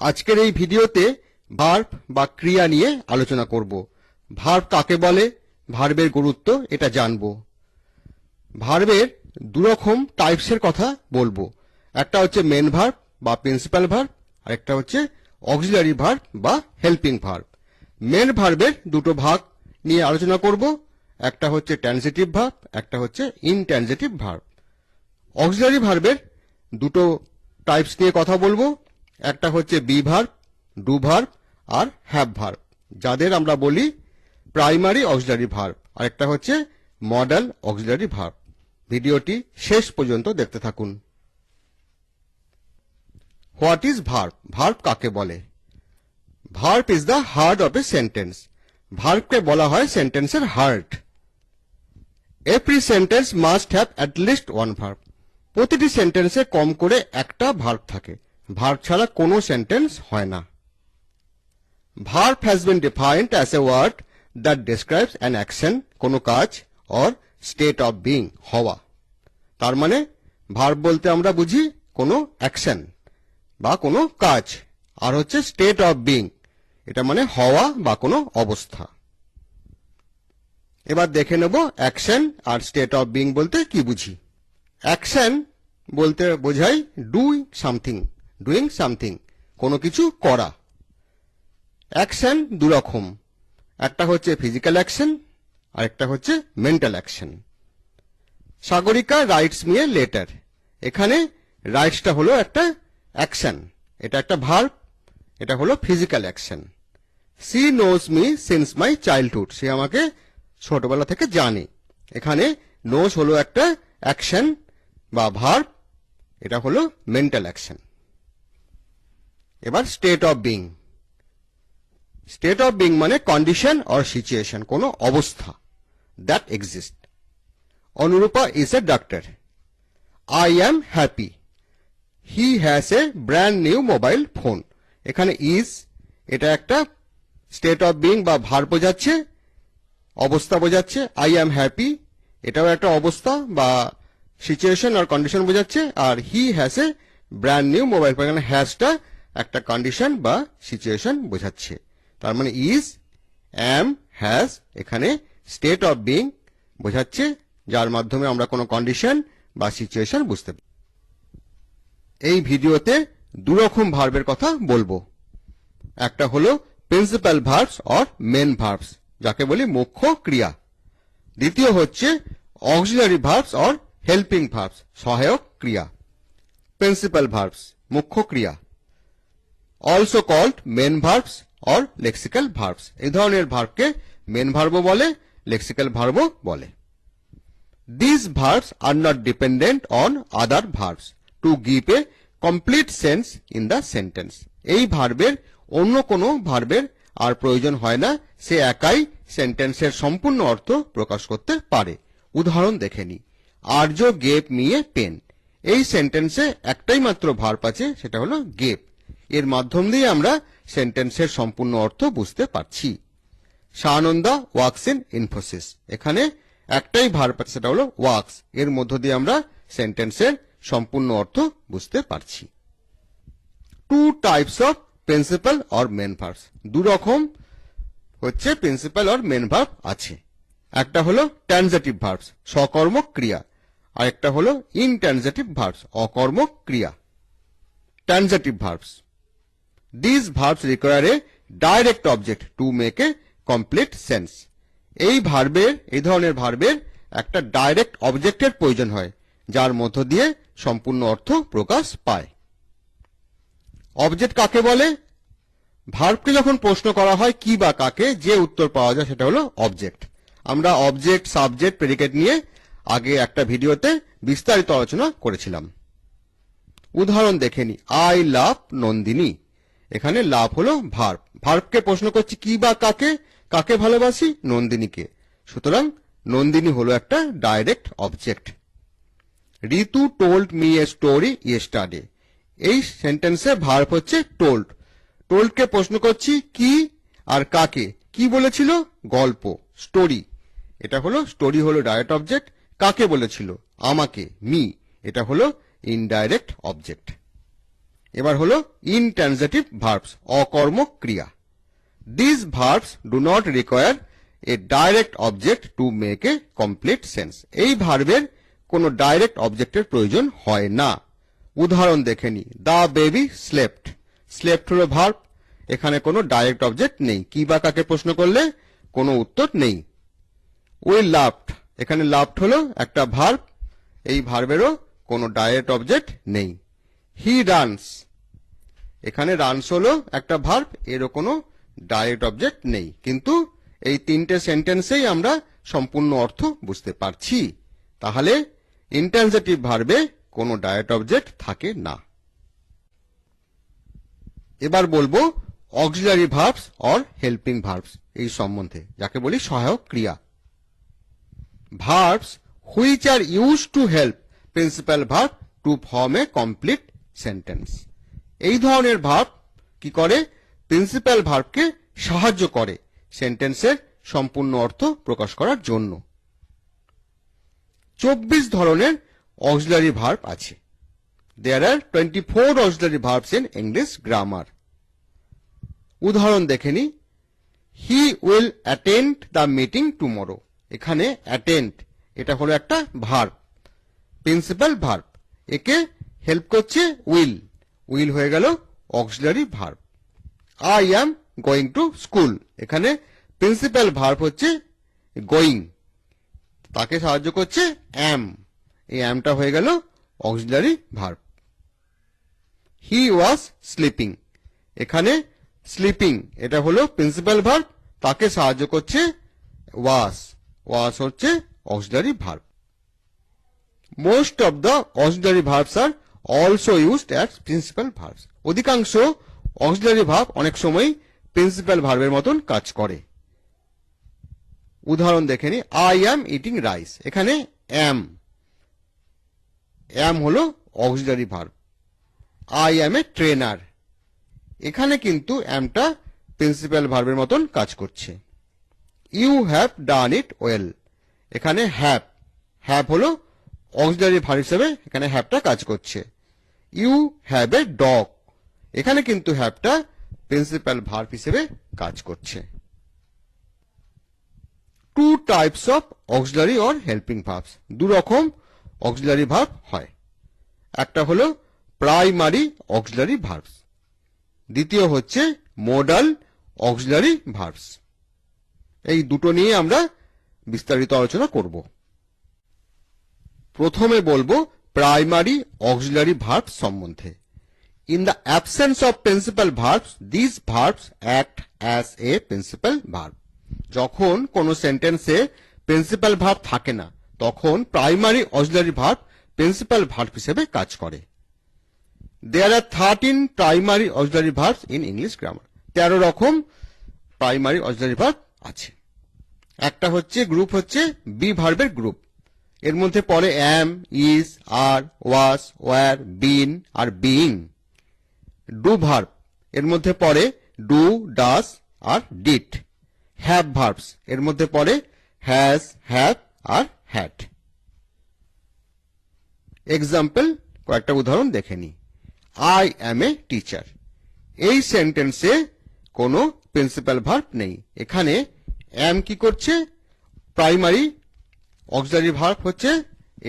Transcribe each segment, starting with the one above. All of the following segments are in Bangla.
আজকের এই ভিডিওতে ভার্ব বা ক্রিয়া নিয়ে আলোচনা করব। ভার্ব কাকে বলে, ভার্বের গুরুত্ব এটা জানব। ভার্বের দুরকম টাইপসের কথা বলবো। একটা হচ্ছে মেন ভার্ব বা প্রিন্সিপাল ভার্ব, আর একটা হচ্ছে অক্সিলারি ভার্ব বা হেল্পিং ভার্ব। মেন ভার্বের দুটো ভাগ নিয়ে আলোচনা করব। একটা হচ্ছে ট্রানজিটিভ ভার্ব, একটা হচ্ছে ইনট্রানজিটিভ ভার্ব। অক্সিলারি ভার্বের দুটো টাইপস নিয়ে কথা বলবো। একটা হচ্ছে বি ভার্ব, ডু ভার্ব আর হ্যাভ ভার্ব, যাদের আমরা বলি প্রাইমারি অক্সিলারি ভার্ব। আর একটা হচ্ছে মডেল অক্সিলারি ভার্ব। ভিডিওটি শেষ পর্যন্ত দেখতে থাকুন। What is verb? ভার্ব কাকে বলে? Verb is the heart of a sentence. ভার্বকে বলা হয় সেন্টেন্সের হার্ট। Every sentence must have at least one verb. প্রতিটি সেন্টেন্সে কম করে একটা ভার্ব থাকে। ভার্ব ছাড়া কোনো সেন্টেন্স হয় না। Verb has been defined as a word that describes an action, কোনো কাজ, অর স্টেট অফ বিং, হওয়া। তার মানে ভার্ব বলতে আমরা বুঝি কোনো অ্যাকশন বা কোনো কাজ, আর হচ্ছে স্টেট অফ বিং, এটা মানে হওয়া বা কোনো অবস্থা। এবার দেখে নেব অ্যাকশন আর স্টেট অফ বিং বলতে কি বুঝি। অ্যাকশন বলতে বোঝাই ডুইং সামথিং, কোনো কিছু করা। অ্যাকশন দুরকম, একটা হচ্ছে ফিজিক্যাল অ্যাকশন আর একটা হচ্ছে mental action. Sagarika rights me a letter. এখানে রাইটসটা হলো একটা অ্যাকশন, এটা একটা ভার্ব, এটা হলো physical action. She knows me since my childhood. সে আমাকে ছোটবেলা থেকে জানে। এখানে নোজ হলো একটা অ্যাকশন বা ভার্ব, এটা হলো মেন্টাল অ্যাকশন। এবার state of being. State of being মানে কন্ডিশন অর সিচুয়েশন, কোনো অবস্থা that exist. Anurupa is a doctor. I am happy. He has a brand new mobile phone. এখানে ইজ, এটা একটা স্টেট অফ বিং বা ভার্ব বোঝাচ্ছে, অবস্থা বোঝাচ্ছে। আই অ্যাম হ্যাপি, এটাও একটা অবস্থা বা সিচুয়েশন আর কন্ডিশন বোঝাচ্ছে। আর he has a brand new mobile phone, এখানে হ্যাজটা একটা কন্ডিশন বা সিচুয়েশন বোঝাচ্ছে। তার মানে ইজ, অ্যাম, হ্যাজ এখানে স্টেট অফ বিং বোঝাচ্ছে, যার মাধ্যমে আমরা কোনো কন্ডিশন বা সিচুয়েশন বুঝতে পারি। এই ভিডিওতে দুরকম ভার্বের কথা বলবো। একটা হলো principal verbs or main verbs, যাকে বলি মুখ্য ক্রিয়া। দ্বিতীয় হচ্ছে auxiliary verbs or helping verbs, সহায়ক ক্রিয়া। প্রিন্সিপাল ভার্বস মুখ্য ক্রিয়া, also called main verbs or lexical verbs. এই ধরনের ভার্বকে মেন ভার্বও বলে, লেক্সিক্যাল ভার্বও বলে। These verbs are not dependent on other verbs to give a complete sense in the sentence. এই ভার্বের অন্য কোনো ভার্বের আর প্রয়োজন হয় না, সে একাই সেন্টেন্সের সম্পূর্ণ অর্থ প্রকাশ করতে পারে। উদাহরণ দেখে নি। আর্য গেভ মি এ পেন। এই সেন্টেন্সে একটাই মাত্র ভার্ব আছে, সেটা হলো গেভ। এর মাধ্যম দিয়ে আমরা সেন্টেন্সের সম্পূর্ণ অর্থ বুঝতে পারছি। Sananda works in Infosys. এখানে একটাই ভার্ব আছে, সেটা হলো ওয়ার্কস। এর মধ্য দিয়ে আমরা সেন্টেন্সের সম্পূর্ণ অর্থ বুঝতে পারছি। Two types of principal or main verbs. দু রকম হচ্ছে প্রিন্সিপাল অর মেন ভার্ব আছে। একটা হলো ট্রানজিটিভ ভার্বস, সকর্মক ক্রিয়া, আর একটা হলো ইনট্রানজিটিভ ভার্বস, অকর্মক ক্রিয়া। Transitive verbs, this verbs require a direct object to make a complete sense. এই ধরনের ভার্বের একটা ডাইরেক্ট অবজেক্টের প্রয়োজন হয়, যার মধ্য দিয়ে সম্পূর্ণ অর্থ প্রকাশ পায়। অবজেক্ট কাকে বলে? ভার্বকে যখন প্রশ্ন করা হয় কি বা কাকে, যে উত্তর পাওয়া যায় সেটা হলো অবজেক্ট। আমরা অবজেক্ট, সাবজেক্ট, প্রেডিকেট নিয়ে আগে একটা ভিডিওতে বিস্তারিত আলোচনা করেছিলাম। উদাহরণ দেখে নি। I love Nandini. এখানে লাভ হলো ভার্ব। ভার্বকে প্রশ্ন করছি কি বা কাকে, কাকে ভালোবাসি? নন্দিনীকে। সুতরাং নন্দিনী হলো একটা direct object. Ritu told me a story yesterday. এই সেন্টেন্সে ভার্ব হচ্ছে টোল্ড। টোল্ডকে প্রশ্ন করছি কি আর কাকে। কি বলেছিল? গল্প, স্টোরি। এটা হলো স্টোরি হলো ডাইরেক্ট অবজেক্ট। কাকে বলেছিল? আমাকে, মি। এটা হলো ইনডাইরেক্ট অবজেক্ট। এবার হলো ইনট্রানজিটিভ ভার্বস, অকর্মক ক্রিয়া। This verbs do not require a direct object to make a complete sense. এই ভার্বের কোনো ডাইরেক্ট অবজেক্টের প্রয়োজন হয় না। উদাহরণ দেখে নি, দ্য বেবি স্লেপ্ট। স্লেপ্ট হলো ভার্ব, এখানে কোনো ডাইরেক্ট অবজেক্ট নেই। কি বা কাকে প্রশ্ন করলে কোনো উত্তর নেই। উই লাভড, এখানে লাভড হলো একটা ভার্ব, এই ভার্বেরও কোনো ডাইরেক্ট অবজেক্ট নেই। হি রানস, এখানে রানস হলো একটা ভার্ব, এরও কোনো ডাইরেক্ট অবজেক্ট নেই, কিন্তু এই তিনটে সেন্টেন্সেই আমরা সম্পূর্ণ অর্থ বুঝতে পারছি। তাহলে ইনট্রানজিটিভ ভার্বে কোনো ডাইরেক্ট অবজেক্ট থাকে না। এবার বলবো auxiliary verbs or helping verbs এই সম্বন্ধে, যাকে বলি সহায়ক ক্রিয়া। Verbs which are used to help principal verb to form a complete sentence. এই ধরনের ভার্ব কি করে? প্রিন্সিপাল ভার্বকে সাহায্য করে সেন্টেন্সের সম্পূর্ণ অর্থ প্রকাশ করার জন্য। 24 ধরনের অক্সিলারি ভার্ব আছে। There are 24 auxiliary verbs in English grammar. উদাহরণ দেখে নি, he will attend the meeting tomorrow. এখানে attend এটা হলো একটা ভার্ব, প্রিন্সিপাল ভার্ব, একে হেল্প করছে will, will হয়ে গেল auxiliary verb. I am going to school, এখানে প্রিন্সিপাল ভার্ব হচ্ছে going, তাকে সাহায্য করছে am, এই আমটা হয়ে গেল auxiliary verb. He was sleeping, এখানে স্লিপিং এটা হলো প্রিন্সিপাল ভার্ব, তাকে সাহায্য করছে was, was হচ্ছে auxiliary verb. Most of the auxiliary verbs are also used as principal verbs. অধিকাংশ অক্সিলারি ভার্ব অনেক সময় প্রিন্সিপাল ভার্বের মতন কাজ করে। উদাহরণ দেখে নি, I am eating rice, এখানে am, am হলো auxiliary verb. I am a trainer, এখানে কিন্তু আমটা প্রিন্সিপাল ভার্বের মতন কাজ করছে। You have done it well, এখানে have, have হলো অক্সিলারি ভার্ব হিসেবে এখানে হ্যাভটা কাজ করছে। You have a dog, এখানে কিন্তু হ্যাভটা প্রিন্সিপাল ভার্ব হিসেবে কাজ করছে। Two types of auxiliary or helping verbs, দু রকম অক্সিলারি ভার্ব হয়। একটা হলো প্রাইমারি অক্সিলারি ভার্বস, দ্বিতীয় হচ্ছে মোডাল অক্সিলারি ভার্বস। এই দুটো নিয়ে আমরা বিস্তারিত আলোচনা করব। প্রথমে বলবো প্রাইমারি অক্সিলারি ভার্বস সম্বন্ধে। In the absence of principal verbs, this verbs act as a principal verb. যখন কোন সেন্টেন্সে প্রিন্সিপাল ভার্ব থাকে না, তখন primary auxiliary verb principal verb হিসেবে কাজ করে। There are 13 primary auxiliary verbs in English grammar. 13 রকম প্রাইমারি অক্সিলারি ভার্ব আছে। একটা হচ্ছে গ্রুপ হচ্ছে বি ভার্বের গ্রুপ, এর মধ্যে পড়ে am, is, are, was, were, been আর being। ডু ভার্ব, এর মধ্যে পড়ে ডু, ডাস আর ডিড। হ্যাভ ভার্বস, এর মধ্যে পড়ে হ্যাজ, হ্যাভ আর হ্যাড। এক্সাম্পল, কয়েকটা উদাহরণ দেখে নি। I am a teacher, এই সেন্টেন্সে কোনো প্রিন্সিপাল ভার্ব নেই। এখানে am কি করছে? প্রাইমারি অক্সিলারি ভার্ব হচ্ছে,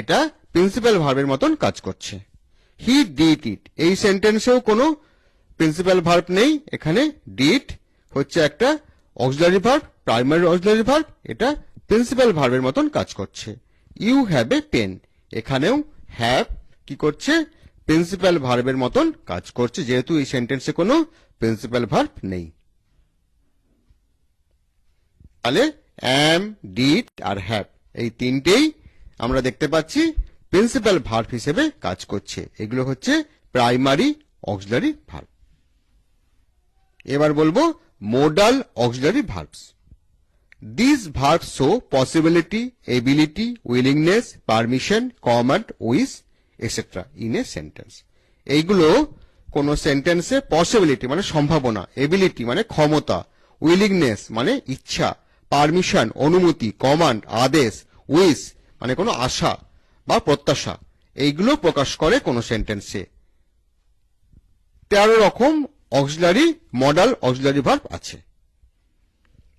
এটা প্রিন্সিপাল ভার্বের মতন কাজ করছে। He did it, এই সেন্টেন্সেও কোনো প্রিন্সিপাল ভার্ব নেই। এখানে did হচ্ছে একটা auxiliary verb, primary auxiliary verb, এটা প্রিন্সিপাল ভার্বের মতন কাজ করছে। You have a pen, এখানেও have কি করছে? প্রিন্সিপাল ভার্বের মতন কাজ করছে, যেহেতু এই সেন্টেন্সে কোনো প্রিন্সিপাল ভার্ব নেই। তাহলে am, did আর have এই তিনটেই আমরা দেখতে পাচ্ছি প্রিন্সিপাল ভার্ব হিসেবে কাজ করছে। এগুলো হচ্ছে প্রাইমারি অক্সিলারি ভার্ব। এবার বলবো modal auxiliary verbs. These verbs show possibility, ability, willingness, permission, command, wish, etc. in a sentence. এইগুলো কোন সেন্টেন্সে পসিবিলিটি মানে সম্ভাবনা, এবিলিটি মানে ক্ষমতা, উইলিংনেস মানে ইচ্ছা, পারমিশন অনুমতি, কমান্ড আদেশ, উইশ মানে কোনো আশা বা প্রত্যাশা, এইগুলো প্রকাশ করে কোন সেন্টেন্সে। 13 রকম অক্সিলারি মডাল অক্সিলারি ভার্ব আছে।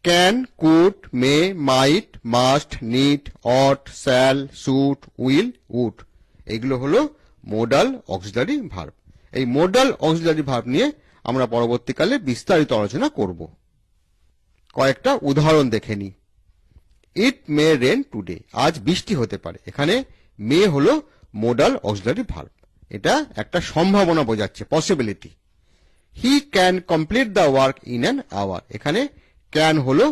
Can, could, may, might, must, need, ought, shall, should, will, would এগুলো হলো মোডাল অক্সিলারি ভার্ব। এই মোডাল অক্সিলারি ভার্ব নিয়ে আমরা পরবর্তীকালে বিস্তারিত আলোচনা করব। কয়েকটা উদাহরণ দেখে নিই। ইট মে রেন টুডে, আজ বৃষ্টি হতে পারে। এখানে মে হলো মোডাল অক্সিলারি ভার্ব, এটা একটা সম্ভাবনা বোঝাচ্ছে, possibility. He can complete the work in an hour, এখানে ক্যান হলো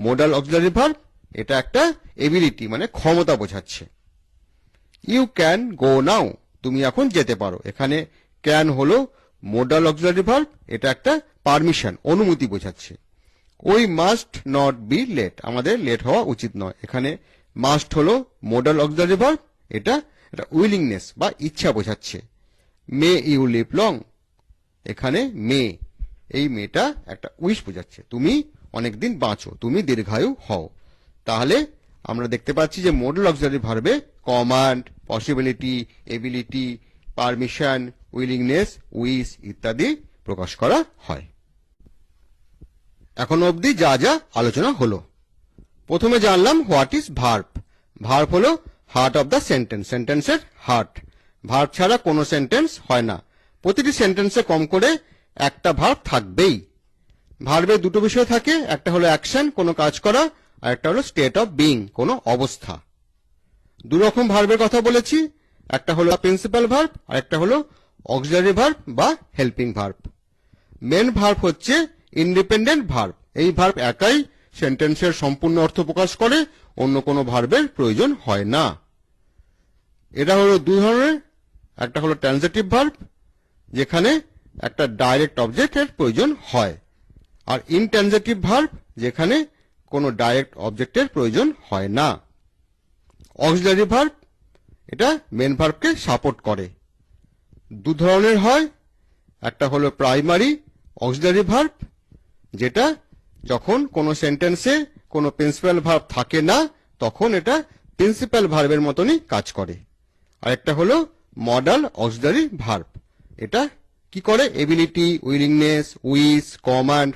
মোডাল অক্সিলারি ভার্ব, এটা একটা এবিলিটি মানে ক্ষমতা বোঝাচ্ছে। ইউ ক্যান গো নাও, তুমি এখন যেতে পারো। এখানে ক্যান হলো মোডাল অক্সিলারি ভার্ব, এটা একটা পারমিশন, অনুমতি বোঝাচ্ছে। We must not be late, আমাদের লেট হওয়া উচিত নয়। এখানে মাস্ট হলো মোডাল অক্সিলারি ভার্ব, এটা একটা উইলিংনেস বা ইচ্ছা বোঝাচ্ছে। মে ইউ লিভ লং, এখানে মে, এই মেটা একটা উইশ বোঝাচ্ছে, তুমি অনেকদিন বাঁচো, তুমি দীর্ঘায়ু হও। তাহলে আমরা দেখতে পাচ্ছি যে মোডাল অক্সিলারি ভার্বে command, possibility, ability, permission, willingness, wish ইত্যাদি প্রকাশ করা হয়। এখন অবধি যা যা আলোচনা হলো, প্রথমে জানলাম হোয়াট ইজ ভার্ব। ভার্ব হলো হার্ট অফ দ্য সেন্টেন্স, সেন্টেন্সের হার্ট। ভার্ব ছাড়া কোনো সেন্টেন্স হয় না, প্রতিটি সেন্টেন্সে কম করে একটা ভার্ব থাকবেই। ভার্বের দুটো বিষয় থাকে, একটা হলো অ্যাকশন, কোনো কাজ করা, আর একটা হলো স্টেট অফ বিং, কোনো অবস্থা। দু রকম ভার্বের কথা বলেছি, একটা হলো প্রিন্সিপাল ভার্ব আর একটা হলো অক্সিলারি ভার্ব বা হেল্পিং ভার্ব। মেন ভার্ব হচ্ছে ইন্ডিপেন্ডেন্ট ভার্ব, এই ভার্ব একাই সেন্টেন্সের সম্পূর্ণ অর্থ প্রকাশ করে, অন্য কোনো ভার্বের প্রয়োজন হয় না। এটা হলো দুই ধরনের, একটা হলো ট্রানজিটিভ ভার্ব যেখানে একটা ডাইরেক্ট অবজেক্টের প্রয়োজন হয়, আর ইনট্রানজিটিভ ভার্ব যেখানে কোনো ডাইরেক্ট অবজেক্টের প্রয়োজন হয় না। অক্সিলারি ভার্ব এটা মেন ভার্বকে সাপোর্ট করে। দু ধরনের হয়, একটা হলো প্রাইমারি অক্সিলারি ভার্ব যেটা যখন কোনো সেন্টেন্সে কোনো প্রিন্সিপাল ভার্ব থাকে না তখন এটা প্রিন্সিপাল ভার্বের মতনই কাজ করে। আর একটা হলো মডাল অক্সিলারি ভার্ব, এটা কি করে, এবিলিটি, উইলিংনেস, উইশ, কমান্ড,